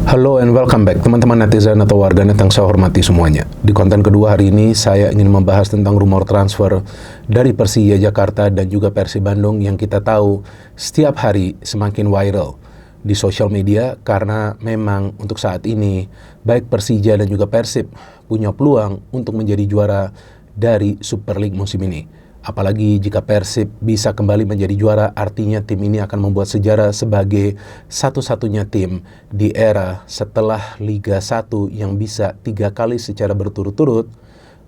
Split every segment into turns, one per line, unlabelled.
Halo and welcome back teman-teman netizen atau warganet yang saya hormati semuanya. Di konten kedua hari ini saya ingin membahas tentang rumor transfer dari Persija Jakarta dan juga Persib Bandung yang kita tahu setiap hari semakin viral di sosial media karena memang untuk saat ini baik Persija dan juga Persib punya peluang untuk menjadi juara dari Super League musim ini. Apalagi jika Persib bisa kembali menjadi juara, artinya tim ini akan membuat sejarah sebagai satu-satunya tim di era setelah Liga 1 yang bisa 3 kali secara berturut-turut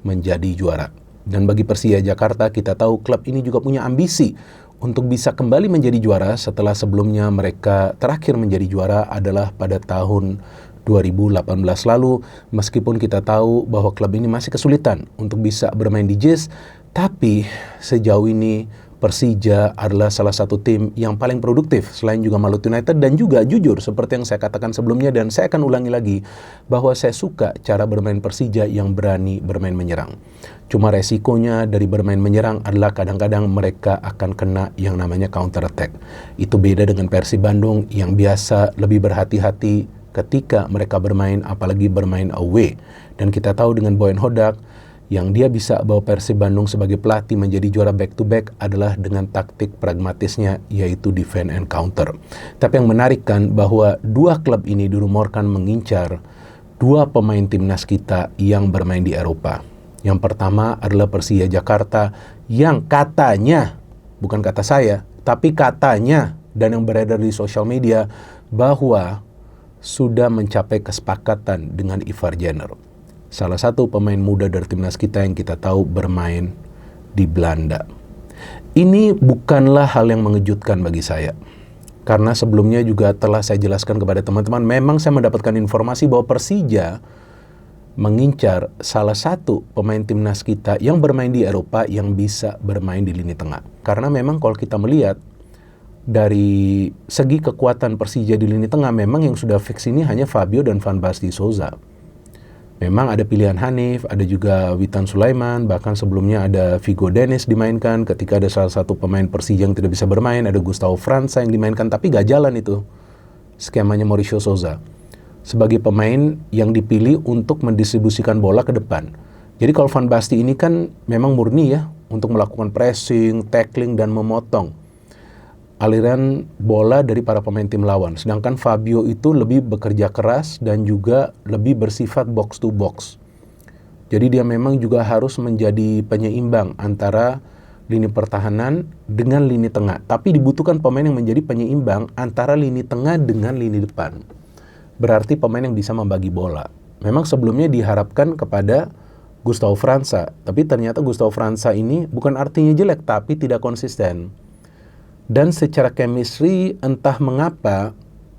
menjadi juara. Dan bagi Persija Jakarta, kita tahu klub ini juga punya ambisi untuk bisa kembali menjadi juara setelah sebelumnya mereka terakhir menjadi juara adalah pada tahun 2018 lalu. Meskipun kita tahu bahwa klub ini masih kesulitan untuk bisa bermain di JIS, tapi sejauh ini Persija adalah salah satu tim yang paling produktif selain juga Maluku United, dan juga jujur seperti yang saya katakan sebelumnya dan saya akan ulangi lagi bahwa saya suka cara bermain Persija yang berani bermain menyerang. Cuma resikonya dari bermain menyerang adalah kadang-kadang mereka akan kena yang namanya counter attack. Itu beda dengan Persib Bandung yang biasa lebih berhati-hati ketika mereka bermain, apalagi bermain away. Dan kita tahu dengan Boyan Hodak yang dia bisa bawa Persib Bandung sebagai pelatih menjadi juara back-to-back adalah dengan taktik pragmatisnya, yaitu defend and counter. Tapi yang menarik kan bahwa dua klub ini dirumorkan mengincar dua pemain timnas kita yang bermain di Eropa. Yang pertama adalah Persija Jakarta yang katanya, bukan kata saya, tapi katanya dan yang beredar di sosial media bahwa sudah mencapai kesepakatan dengan Ivar Jenner, salah satu pemain muda dari timnas kita yang kita tahu bermain di Belanda. Ini bukanlah hal yang mengejutkan bagi saya, karena sebelumnya juga telah saya jelaskan kepada teman-teman, memang saya mendapatkan informasi bahwa Persija mengincar salah satu pemain timnas kita yang bermain di Eropa yang bisa bermain di lini tengah. Karena memang kalau kita melihat dari segi kekuatan Persija di lini tengah, memang yang sudah fix ini hanya Fabio dan Van Basten Souza. Memang ada pilihan Hanif, ada juga Witan Sulaiman, bahkan sebelumnya ada Vigo Dennis dimainkan ketika ada salah satu pemain Persija yang tidak bisa bermain, ada Gustavo França yang dimainkan, tapi gak jalan itu skemanya Mauricio Souza sebagai pemain yang dipilih untuk mendistribusikan bola ke depan. Jadi kalau Van Basten ini kan memang murni ya untuk melakukan pressing, tackling, dan memotong aliran bola dari para pemain tim lawan. Sedangkan Fabio itu lebih bekerja keras dan juga lebih bersifat box to box. Jadi dia memang juga harus menjadi penyeimbang antara lini pertahanan dengan lini tengah. Tapi dibutuhkan pemain yang menjadi penyeimbang antara lini tengah dengan lini depan. Berarti pemain yang bisa membagi bola. Memang sebelumnya diharapkan kepada Gustavo França, tapi ternyata Gustavo França ini bukan artinya jelek, tapi tidak konsisten. Dan secara chemistry entah mengapa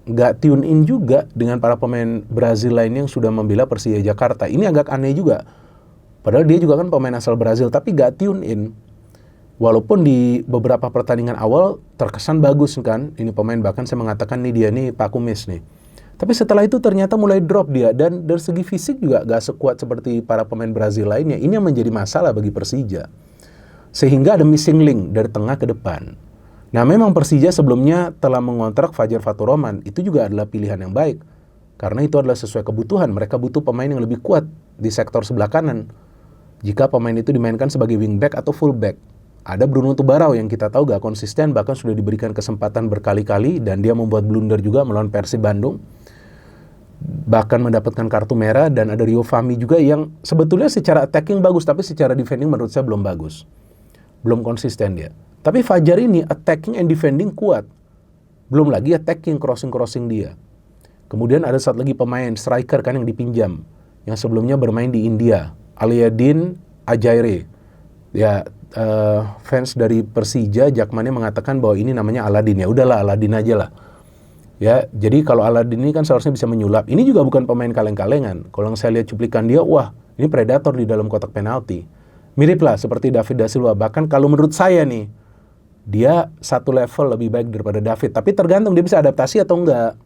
gak tune in juga dengan para pemain Brazil lain yang sudah membela Persija Jakarta. Ini agak aneh juga. Padahal dia juga kan pemain asal Brazil, tapi gak tune in. Walaupun di beberapa pertandingan awal terkesan bagus kan. Ini pemain bahkan saya mengatakan nih dia nih Pak Kumis nih. Tapi setelah itu ternyata mulai drop dia. Dan dari segi fisik juga gak sekuat seperti para pemain Brazil lainnya. Ini yang menjadi masalah bagi Persija. Sehingga ada missing link dari tengah ke depan. Nah memang Persija sebelumnya telah mengontrak Fajar Faturrahman, itu juga adalah pilihan yang baik. Karena itu adalah sesuai kebutuhan, mereka butuh pemain yang lebih kuat di sektor sebelah kanan. Jika pemain itu dimainkan sebagai wingback atau fullback. Ada Bruno Tubarao yang kita tahu gak konsisten, bahkan sudah diberikan kesempatan berkali-kali dan dia membuat blunder juga melawan Persib Bandung. Bahkan mendapatkan kartu merah, dan ada Rio Fahmi juga yang sebetulnya secara attacking bagus, tapi secara defending menurut saya belum bagus. Belum konsisten dia. Tapi Fajar ini attacking and defending kuat. Belum lagi attacking, crossing dia. Kemudian ada satu lagi pemain striker kan yang dipinjam, yang sebelumnya bermain di India, Aliadin Ajaire. Ya fans dari Persija Jakmania mengatakan bahwa ini namanya Aladin. Ya udahlah Aladin aja lah. Ya, jadi kalau Aladin ini kan seharusnya bisa menyulap. Ini juga bukan pemain kaleng-kalengan. Kalau yang saya lihat cuplikan dia, wah, ini predator di dalam kotak penalti. Mirip lah seperti David da Silva. Bahkan kalau menurut saya nih, dia satu level lebih baik daripada David. Tapi tergantung dia bisa adaptasi atau enggak.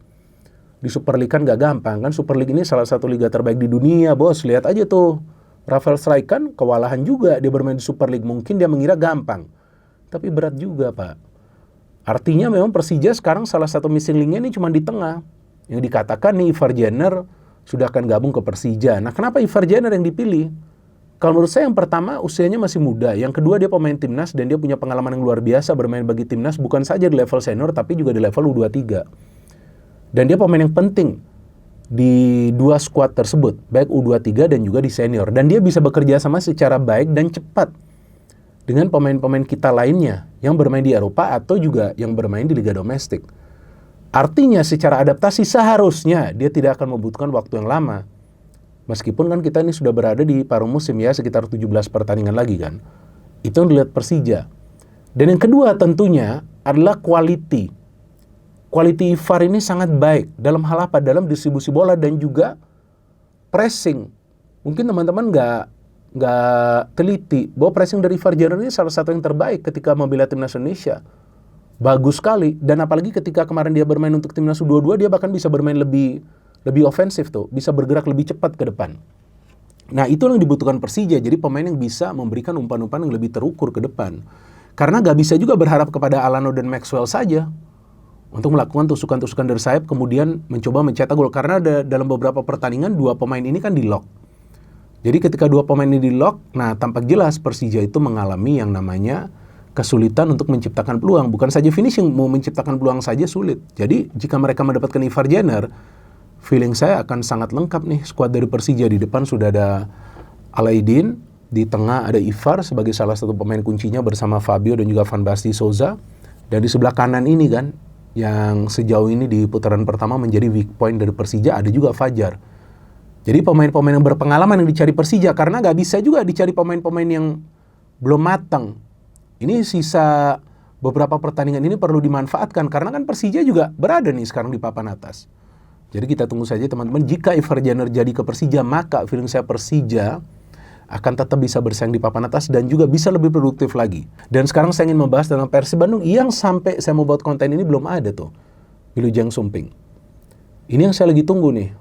Di Super League kan gak gampang. Kan Super League ini salah satu liga terbaik di dunia, bos. Lihat aja tuh. Rafael Struijk kan kewalahan juga dia bermain di Super League. Mungkin dia mengira gampang. Tapi berat juga, Pak. Artinya memang Persija sekarang salah satu missing link-nya ini cuma di tengah. Yang dikatakan nih Ivar Jenner sudah akan gabung ke Persija. Nah, kenapa Ivar Jenner yang dipilih? Kalau menurut saya yang pertama usianya masih muda, yang kedua dia pemain timnas dan dia punya pengalaman yang luar biasa bermain bagi timnas bukan saja di level senior tapi juga di level U23. Dan dia pemain yang penting di dua skuad tersebut, baik U23 dan juga di senior. Dan dia bisa bekerja sama secara baik dan cepat dengan pemain-pemain kita lainnya yang bermain di Eropa atau juga yang bermain di liga domestik. Artinya secara adaptasi seharusnya dia tidak akan membutuhkan waktu yang lama. Meskipun kan kita ini sudah berada di paruh musim ya, sekitar 17 pertandingan lagi kan. Itu yang dilihat Persija. Dan yang kedua tentunya adalah quality. Quality Ivar ini sangat baik dalam hal apa? Dalam distribusi bola dan juga pressing. Mungkin teman-teman nggak teliti bahwa pressing dari Ivar Jenner ini salah satu yang terbaik ketika membela timnas Indonesia. Bagus sekali. Dan apalagi ketika kemarin dia bermain untuk timnas U22, dia bahkan bisa bermain lebih ofensif tuh, bisa bergerak lebih cepat ke depan. Nah, itu yang dibutuhkan Persija, jadi pemain yang bisa memberikan umpan-umpan yang lebih terukur ke depan. Karena gak bisa juga berharap kepada Alano dan Maxwell saja untuk melakukan tusukan-tusukan dari sayap, kemudian mencoba mencetak gol. Karena dalam beberapa pertandingan, dua pemain ini kan di lock. Jadi ketika dua pemain ini di lock, nah tampak jelas Persija itu mengalami yang namanya kesulitan untuk menciptakan peluang. Bukan saja finishing, mau menciptakan peluang saja sulit. Jadi jika mereka mendapatkan Ivar Jenner, feeling saya akan sangat lengkap nih skuad dari Persija. Di depan sudah ada Alaidin, di tengah ada Ivar sebagai salah satu pemain kuncinya bersama Fabio dan juga Van Basten Souza. Dan di sebelah kanan ini kan, yang sejauh ini di putaran pertama menjadi weak point dari Persija, ada juga Fajar. Jadi pemain-pemain yang berpengalaman yang dicari Persija, karena nggak bisa juga dicari pemain-pemain yang belum matang. Ini sisa beberapa pertandingan ini perlu dimanfaatkan, karena kan Persija juga berada nih sekarang di papan atas. Jadi kita tunggu saja teman-teman, jika Ivar Jenner jadi ke Persija, maka feeling saya Persija akan tetap bisa bersaing di papan atas dan juga bisa lebih produktif lagi. Dan sekarang saya ingin membahas tentang Persib Bandung yang sampai saya mau buat konten ini belum ada tuh, Wilujeng Sumping. Ini yang saya lagi tunggu nih.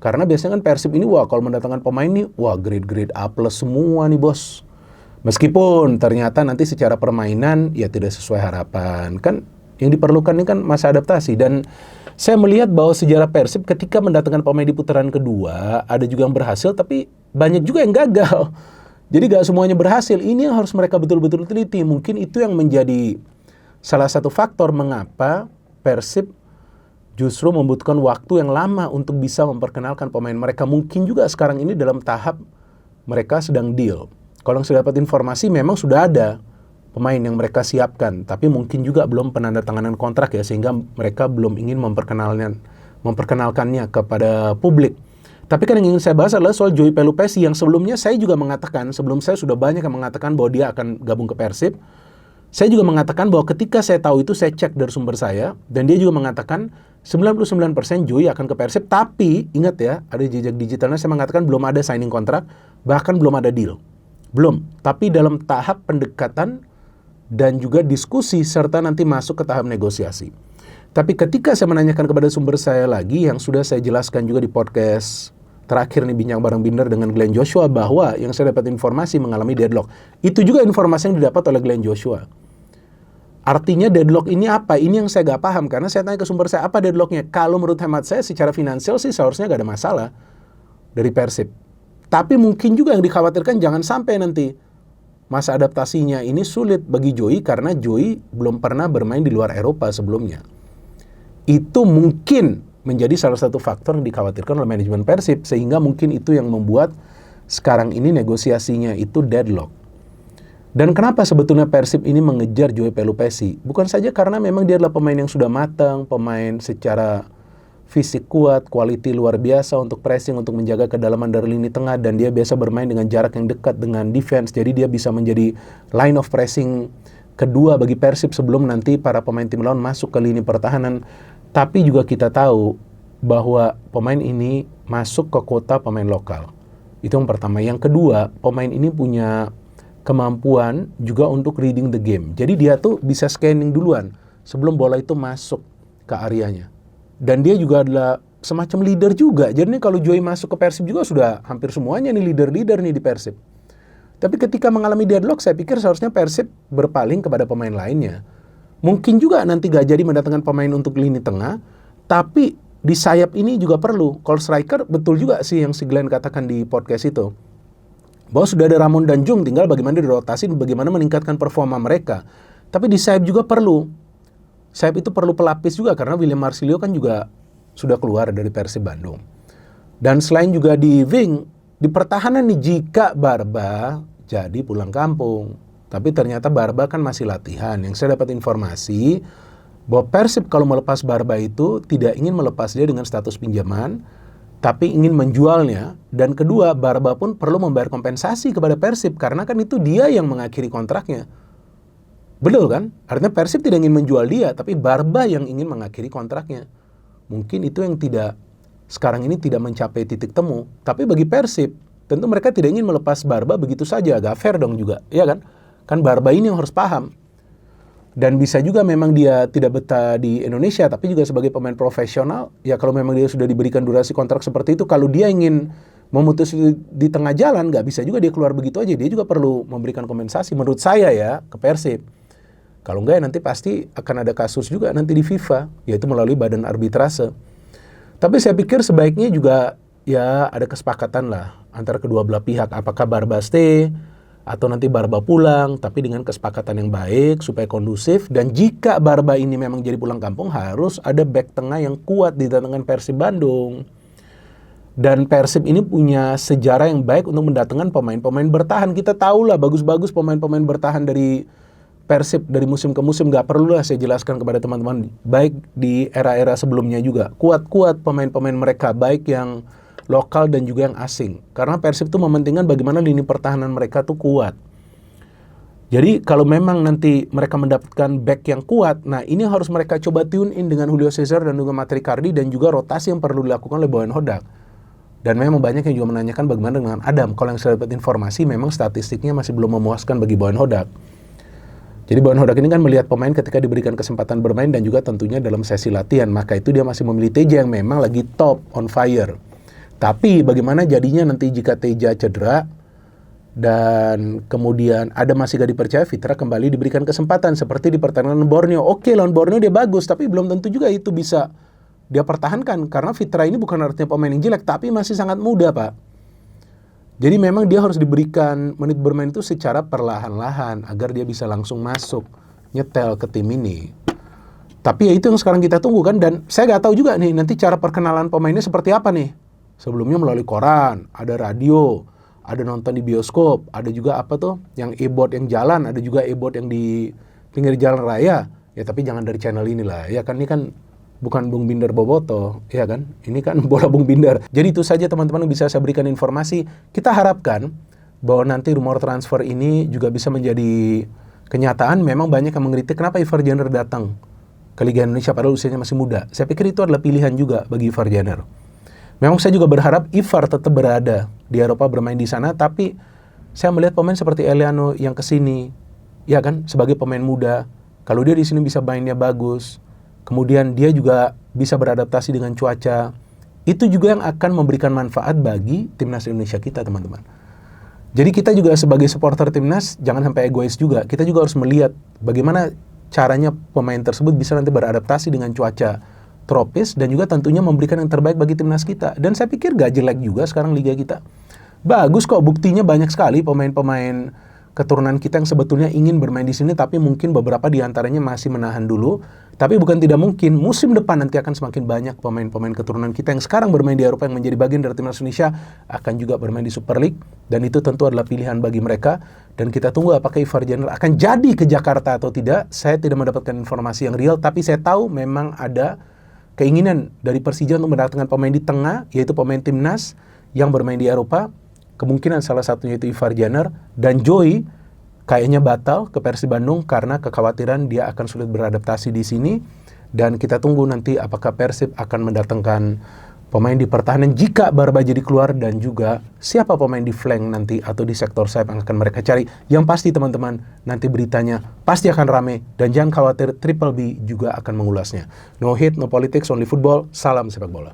Karena biasanya kan Persib ini, wah kalau mendatangkan pemain nih, wah grade A plus semua nih bos. Meskipun ternyata nanti secara permainan ya tidak sesuai harapan. Kan yang diperlukan ini kan masa adaptasi. Dan saya melihat bahwa sejarah Persib ketika mendatangkan pemain di putaran kedua, ada juga yang berhasil tapi banyak juga yang gagal. Jadi gak semuanya berhasil. Ini yang harus mereka betul-betul teliti. Mungkin itu yang menjadi salah satu faktor mengapa Persib justru membutuhkan waktu yang lama untuk bisa memperkenalkan pemain mereka. Mungkin juga sekarang ini dalam tahap mereka sedang deal. Kalau yang saya dapat informasi memang sudah ada pemain yang mereka siapkan, tapi mungkin juga belum penandatanganan kontrak ya, sehingga mereka belum ingin memperkenalkannya kepada publik. Tapi kan yang ingin saya bahas adalah soal Joey Pelupesi yang sebelumnya saya juga mengatakan, sebelum saya sudah banyak yang mengatakan bahwa dia akan gabung ke Persib. Saya juga mengatakan bahwa ketika saya tahu itu, saya cek dari sumber saya, dan dia juga mengatakan 99% Joey akan ke Persib, tapi ingat ya, ada jejak digitalnya, saya mengatakan belum ada signing kontrak, bahkan belum ada deal. Belum, tapi dalam tahap pendekatan dan juga diskusi serta nanti masuk ke tahap negosiasi. Tapi ketika saya menanyakan kepada sumber saya lagi, yang sudah saya jelaskan juga di podcast terakhir nih Bincang Bareng Binder dengan Glenn Joshua, bahwa yang saya dapat informasi mengalami deadlock. Itu juga informasi yang didapat oleh Glenn Joshua. Artinya deadlock ini apa? Ini yang saya gak paham, karena saya tanya ke sumber saya, apa deadlocknya? Kalau menurut hemat saya secara finansial sih seharusnya gak ada masalah dari Persib. Tapi mungkin juga yang dikhawatirkan jangan sampai nanti masa adaptasinya ini sulit bagi Joey, karena Joey belum pernah bermain di luar Eropa sebelumnya. Itu mungkin menjadi salah satu faktor yang dikhawatirkan oleh manajemen Persib, sehingga mungkin itu yang membuat sekarang ini negosiasinya itu deadlock. Dan kenapa sebetulnya Persib ini mengejar Joey Pelupesi? Bukan saja karena memang dia adalah pemain yang sudah matang, pemain secara fisik kuat, quality luar biasa untuk pressing, untuk menjaga kedalaman dari lini tengah, dan dia biasa bermain dengan jarak yang dekat dengan defense, jadi dia bisa menjadi line of pressing kedua bagi Persib sebelum nanti para pemain tim lawan masuk ke lini pertahanan. Tapi juga kita tahu bahwa pemain ini masuk ke kota pemain lokal. Itu yang pertama. Yang kedua, pemain ini punya kemampuan juga untuk reading the game. Jadi dia tuh bisa scanning duluan sebelum bola itu masuk ke areanya. Dan dia juga adalah semacam leader juga. Jadi kalau Joey masuk ke Persib juga sudah hampir semuanya nih leader-leader nih di Persib. Tapi ketika mengalami deadlock, saya pikir seharusnya Persib berpaling kepada pemain lainnya. Mungkin juga nanti gak jadi mendatangkan pemain untuk lini tengah, tapi di sayap ini juga perlu. Kalau striker, betul juga sih yang si Glenn katakan di podcast itu. Bahwa sudah ada Ramon dan Jung, tinggal bagaimana dirotasi, bagaimana meningkatkan performa mereka. Tapi di sayap juga perlu. Sayap itu perlu pelapis juga, karena William Marsilio kan juga sudah keluar dari Persib Bandung. Dan selain juga di wing, di pertahanan nih, jika Barba jadi pulang kampung. Tapi ternyata Barba kan masih latihan. Yang saya dapat informasi, bahwa Persib kalau melepas Barba itu tidak ingin melepas dia dengan status pinjaman, tapi ingin menjualnya. Dan kedua, Barba pun perlu membayar kompensasi kepada Persib, karena kan itu dia yang mengakhiri kontraknya. Betul kan? Artinya Persib tidak ingin menjual dia, tapi Barba yang ingin mengakhiri kontraknya. Mungkin itu yang sekarang ini tidak mencapai titik temu. Tapi bagi Persib, tentu mereka tidak ingin melepas Barba begitu saja. Agak fair dong juga, ya kan? Kan Barba ini yang harus paham. Dan bisa juga memang dia tidak betah di Indonesia, tapi juga sebagai pemain profesional, ya kalau memang dia sudah diberikan durasi kontrak seperti itu, kalau dia ingin memutus di tengah jalan, nggak bisa juga dia keluar begitu aja. Dia juga perlu memberikan kompensasi, menurut saya ya, ke Persib. Kalau enggak ya nanti pasti akan ada kasus juga nanti di FIFA, yaitu melalui badan arbitrase. Tapi saya pikir sebaiknya juga ya ada kesepakatan lah antara kedua belah pihak, apakah Barba stay atau nanti Barba pulang, tapi dengan kesepakatan yang baik supaya kondusif. Dan jika Barba ini memang jadi pulang kampung, harus ada back tengah yang kuat di datangkan Persib Bandung. Dan Persib ini punya sejarah yang baik untuk mendatangkan pemain-pemain bertahan. Kita tahu lah bagus-bagus pemain-pemain bertahan dari Persib dari musim ke musim, nggak perlu lah saya jelaskan kepada teman-teman. Baik di era-era sebelumnya juga, kuat-kuat pemain-pemain mereka, baik yang lokal dan juga yang asing. Karena Persib tuh mementingkan bagaimana lini pertahanan mereka tuh kuat. Jadi kalau memang nanti mereka mendapatkan back yang kuat, nah ini harus mereka coba tune in dengan Julio Cesar dan juga Matri Cardi, dan juga rotasi yang perlu dilakukan oleh Boyan Hodak. Dan memang banyak yang juga menanyakan bagaimana dengan Adam. Kalau yang saya dapat informasi, memang statistiknya masih belum memuaskan bagi Boyan Hodak. Jadi Boyan Hodak ini kan melihat pemain ketika diberikan kesempatan bermain dan juga tentunya dalam sesi latihan, maka itu dia masih memilih Teja yang memang lagi top, on fire. Tapi bagaimana jadinya nanti jika Teja cedera dan kemudian ada masih gak dipercaya, Fitra kembali diberikan kesempatan seperti di pertandingan Borneo. Oke, lawan Borneo dia bagus, tapi belum tentu juga itu bisa dia pertahankan, karena Fitra ini bukan artinya pemain yang jelek, tapi masih sangat muda, Pak. Jadi memang dia harus diberikan menit bermain itu secara perlahan-lahan agar dia bisa langsung masuk, nyetel ke tim ini. Tapi ya itu yang sekarang kita tunggu kan, dan saya nggak tahu juga nih nanti cara perkenalan pemainnya seperti apa nih. Sebelumnya melalui koran, ada radio, ada nonton di bioskop, ada juga apa tuh yang e-board yang jalan, ada juga e-board yang di pinggir jalan raya. Ya tapi jangan dari channel inilah, ya kan ini kan bukan Bung Binder Boboto, ya kan? Ini kan bola Bung Binder. Jadi itu saja teman-teman yang bisa saya berikan informasi. Kita harapkan bahwa nanti rumor transfer ini juga bisa menjadi kenyataan. Memang banyak yang mengkritik kenapa Ivar Jenner datang ke Liga Indonesia padahal usianya masih muda. Saya pikir itu adalah pilihan juga bagi Ivar Jenner. Memang saya juga berharap Ivar tetap berada di Eropa bermain di sana, tapi saya melihat pemain seperti Eliano yang kesini, ya kan, sebagai pemain muda. Kalau dia di sini bisa mainnya bagus, kemudian dia juga bisa beradaptasi dengan cuaca, itu juga yang akan memberikan manfaat bagi timnas Indonesia kita, teman-teman. Jadi kita juga sebagai supporter timnas jangan sampai egois juga. Kita juga harus melihat bagaimana caranya pemain tersebut bisa nanti beradaptasi dengan cuaca tropis dan juga tentunya memberikan yang terbaik bagi timnas kita. Dan saya pikir gak jelek juga sekarang liga kita. Bagus kok, buktinya banyak sekali pemain-pemain keturunan kita yang sebetulnya ingin bermain di sini, tapi mungkin beberapa di antaranya masih menahan dulu. Tapi bukan tidak mungkin, musim depan nanti akan semakin banyak pemain-pemain keturunan kita yang sekarang bermain di Eropa yang menjadi bagian dari timnas Indonesia akan juga bermain di Super League, dan itu tentu adalah pilihan bagi mereka. Dan kita tunggu apakah Ivar Jenner akan jadi ke Jakarta atau tidak. Saya tidak mendapatkan informasi yang real, tapi saya tahu memang ada keinginan dari Persija untuk mendatangkan pemain di tengah, yaitu pemain timnas yang bermain di Eropa. Kemungkinan salah satunya itu Ivar Jenner, dan Joy kayaknya batal ke Persib Bandung karena kekhawatiran dia akan sulit beradaptasi di sini. Dan kita tunggu nanti apakah Persib akan mendatangkan pemain di pertahanan jika Barba jadi keluar, dan juga siapa pemain di flank nanti atau di sektor sayap yang akan mereka cari. Yang pasti teman-teman, nanti beritanya pasti akan rame, dan jangan khawatir, Triple B juga akan mengulasnya. No hate, no politics, only football. Salam sepak bola.